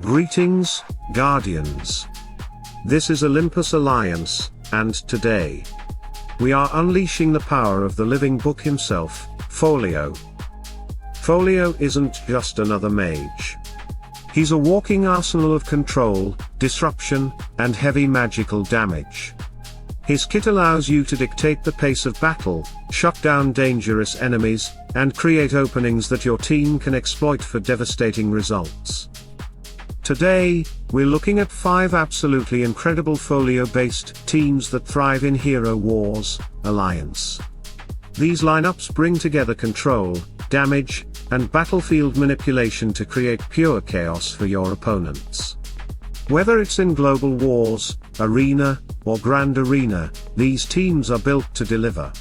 Greetings, Guardians. This is Olympus Alliance, and today we are unleashing the power of the living book himself, Folio. Folio isn't just another mage. He's a walking arsenal of control, disruption, and heavy magical damage. His kit allows you to dictate the pace of battle, shut down dangerous enemies, and create openings that your team can exploit for devastating results. Today, we're looking at 5 absolutely incredible folio-based teams that thrive in Hero Wars Alliance. These lineups bring together control, damage, and battlefield manipulation to create pure chaos for your opponents. Whether it's in Global Wars, Arena, or Grand Arena, these teams are built to deliver.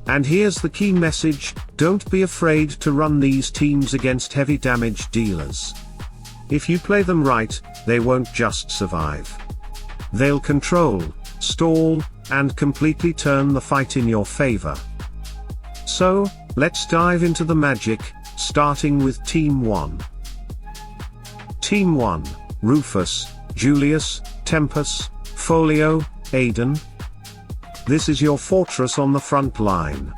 And here's the key message: don't be afraid to run these teams against heavy damage dealers. If you play them right, they won't just survive. They'll control, stall, and completely turn the fight in your favor. So, let's dive into the magic, starting with Team 1. Team 1, Rufus, Julius, Tempus, Folio, Aidan. This is your fortress on the front line.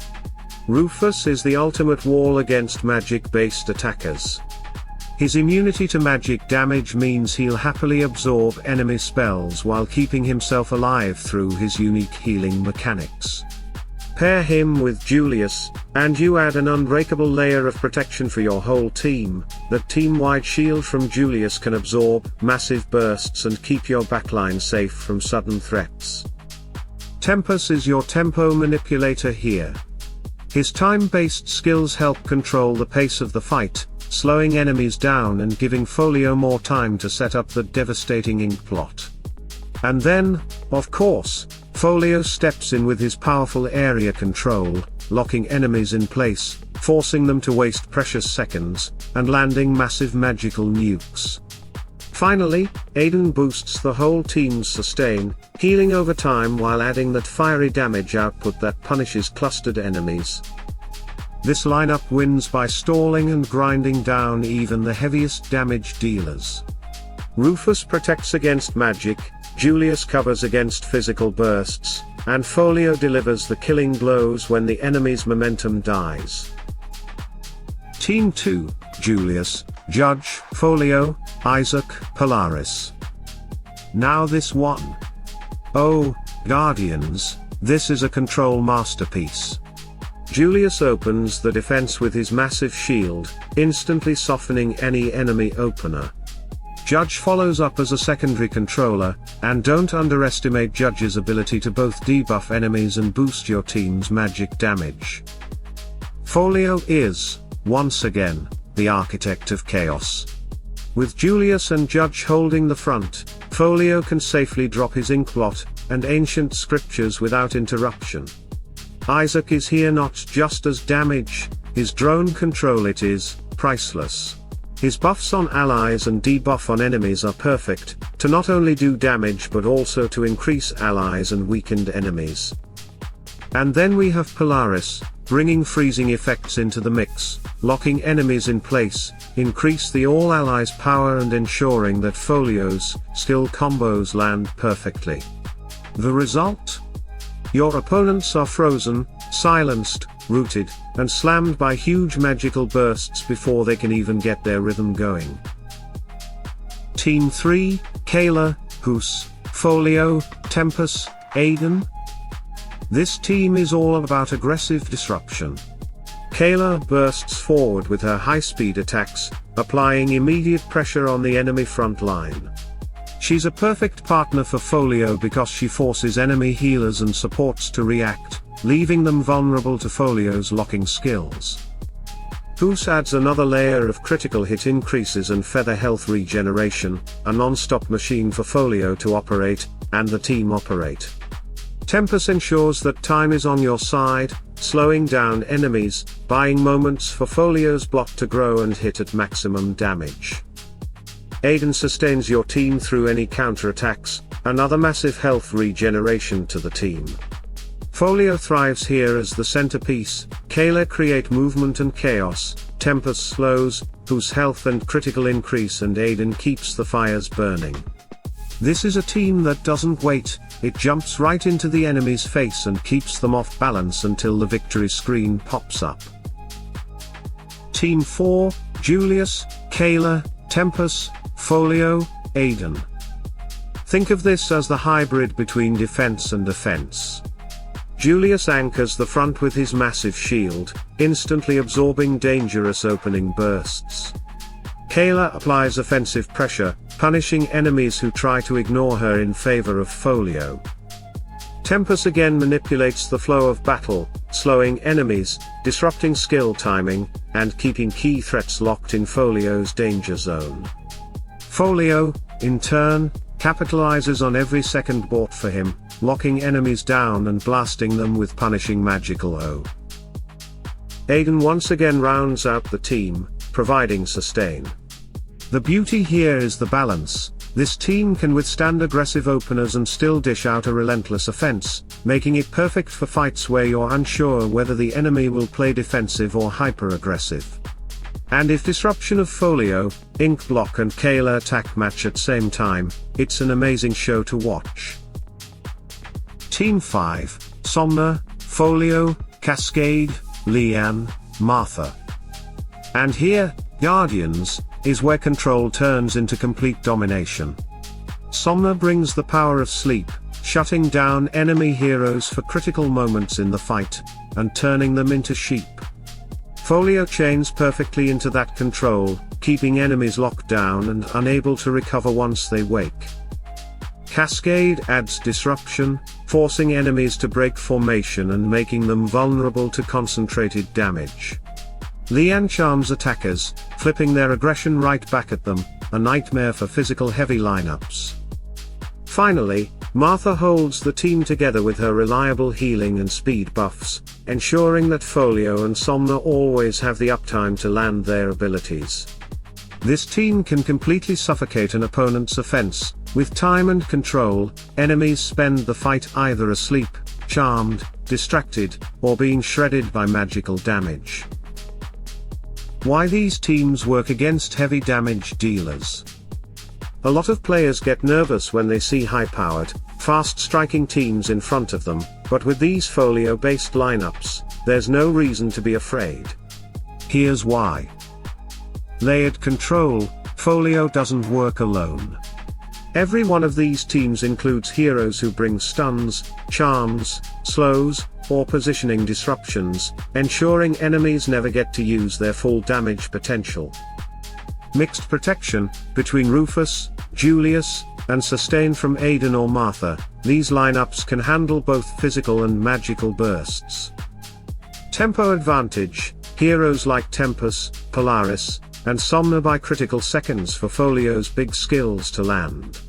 Rufus is the ultimate wall against magic-based attackers. His immunity to magic damage means he'll happily absorb enemy spells while keeping himself alive through his unique healing mechanics. Pair him with Julius, and you add an unbreakable layer of protection for your whole team. That team-wide shield from Julius can absorb massive bursts and keep your backline safe from sudden threats. Tempus is your tempo manipulator here. His time-based skills help control the pace of the fight, slowing enemies down and giving Folio more time to set up the devastating ink plot. And then, of course, Folio steps in with his powerful area control, locking enemies in place, forcing them to waste precious seconds, and landing massive magical nukes. Finally, Aidan boosts the whole team's sustain, healing over time while adding that fiery damage output that punishes clustered enemies. This lineup wins by stalling and grinding down even the heaviest damage dealers. Rufus protects against magic, Julius covers against physical bursts, and Folio delivers the killing blows when the enemy's momentum dies. Team 2, Julius, Judge, Folio, Isaac, Polaris. Now this one. Oh, Guardians, this is a control masterpiece. Julius opens the defense with his massive shield, instantly softening any enemy opener. Judge follows up as a secondary controller, and don't underestimate Judge's ability to both debuff enemies and boost your team's magic damage. Folio is, once again, the architect of chaos. With Julius and Judge holding the front, Folio can safely drop his inkblot and ancient scriptures without interruption. Isaac is here not just as damage, his drone control it is priceless. His buffs on allies and debuff on enemies are perfect, to not only do damage but also to increase allies and weakened enemies. And then we have Polaris, bringing freezing effects into the mix, locking enemies in place, increase the all allies power and ensuring that Folio's skill combos land perfectly. The result? Your opponents are frozen, silenced, rooted, and slammed by huge magical bursts before they can even get their rhythm going. Team 3, Kayla, Rufus, Folio, Tempus, Aidan. This team is all about aggressive disruption. Kayla bursts forward with her high-speed attacks, applying immediate pressure on the enemy front line. She's a perfect partner for Folio because she forces enemy healers and supports to react, leaving them vulnerable to Folio's locking skills. Rufus adds another layer of critical hit increases and feather health regeneration, a non-stop machine for Folio to operate, and the team operate. Tempus ensures that time is on your side, slowing down enemies, buying moments for Folio's block to grow and hit at maximum damage. Aidan sustains your team through any counterattacks, another massive health regeneration to the team. Folio thrives here as the centerpiece, Kayla create movement and chaos, Tempus slows, whose health and critical increase, and Aidan keeps the fires burning. This is a team that doesn't wait, it jumps right into the enemy's face and keeps them off balance until the victory screen pops up. Team 4, Julius, Kayla, Tempus, Folio, Aidan. Think of this as the hybrid between defense and offense. Julius anchors the front with his massive shield, instantly absorbing dangerous opening bursts. Kayla applies offensive pressure, punishing enemies who try to ignore her in favor of Folio. Tempus again manipulates the flow of battle, slowing enemies, disrupting skill timing, and keeping key threats locked in Folio's danger zone. Folio, in turn, capitalizes on every second bought for him, locking enemies down and blasting them with punishing magical O. Aidan once again rounds out the team, providing sustain. The beauty here is the balance. This team can withstand aggressive openers and still dish out a relentless offense, making it perfect for fights where you're unsure whether the enemy will play defensive or hyper-aggressive. And if disruption of Folio, Ink Block and Kayla attack match at same time, it's an amazing show to watch. Team 5, Somna, Folio, Cascade, Leanne, Martha. And here, Guardians, is where control turns into complete domination. Somna brings the power of sleep, shutting down enemy heroes for critical moments in the fight, and turning them into sheep. Folio chains perfectly into that control, keeping enemies locked down and unable to recover once they wake. Cascade adds disruption, forcing enemies to break formation and making them vulnerable to concentrated damage. Leanne charms attackers, flipping their aggression right back at them, a nightmare for physical heavy lineups. Finally, Martha holds the team together with her reliable healing and speed buffs, ensuring that Folio and Somna always have the uptime to land their abilities. This team can completely suffocate an opponent's offense. With time and control, enemies spend the fight either asleep, charmed, distracted, or being shredded by magical damage. Why these teams work against heavy damage dealers? A lot of players get nervous when they see high-powered, fast-striking teams in front of them, but with these Folio-based lineups, there's no reason to be afraid. Here's why. Layered control, Folio doesn't work alone. Every one of these teams includes heroes who bring stuns, charms, slows, or positioning disruptions, ensuring enemies never get to use their full damage potential. Mixed protection, between Rufus, Julius, and sustain from Aidan or Martha, these lineups can handle both physical and magical bursts. Tempo advantage, heroes like Tempus, Polaris, and Somna buy critical seconds for Folio's big skills to land.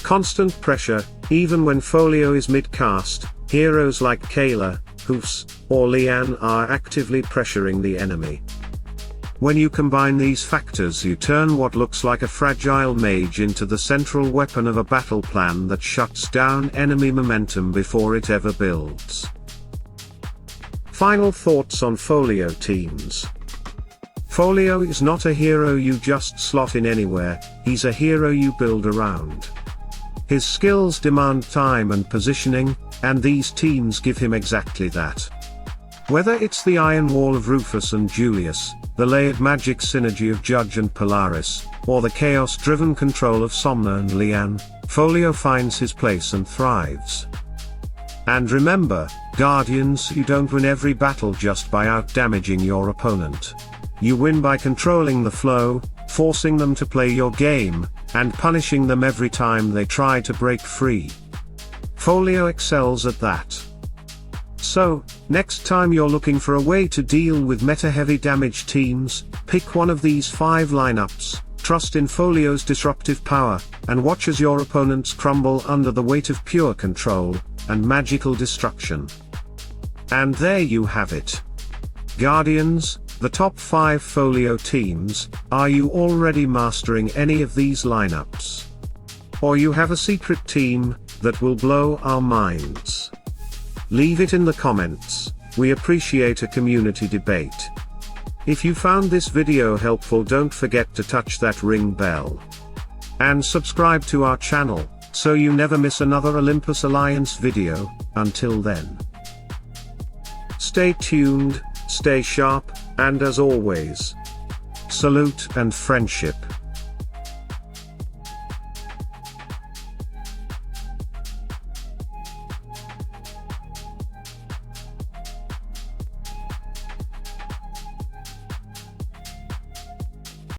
Constant pressure, even when Folio is mid-cast, heroes like Kayla, Rufus, or Leanne are actively pressuring the enemy. When you combine these factors, you turn what looks like a fragile mage into the central weapon of a battle plan that shuts down enemy momentum before it ever builds. Final thoughts on Folio teams. Folio is not a hero you just slot in anywhere, he's a hero you build around. His skills demand time and positioning, and these teams give him exactly that. Whether it's the iron wall of Rufus and Julius, the layered magic synergy of Judge and Polaris, or the chaos-driven control of Somna and Leanne, Folio finds his place and thrives. And remember, Guardians, you don't win every battle just by out-damaging your opponent. You win by controlling the flow, forcing them to play your game, and punishing them every time they try to break free. Folio excels at that. So, next time you're looking for a way to deal with meta-heavy damage teams, pick one of these 5 lineups, trust in Folio's disruptive power, and watch as your opponents crumble under the weight of pure control and magical destruction. And there you have it. Guardians, the top 5 Folio teams. Are you already mastering any of these lineups? Or you have a secret team that will blow our minds? Leave it in the comments, we appreciate a community debate. If you found this video helpful, don't forget to touch that ring bell. And subscribe to our channel, so you never miss another Olympus Alliance video. Until then, stay tuned, stay sharp, and as always, salute and friendship.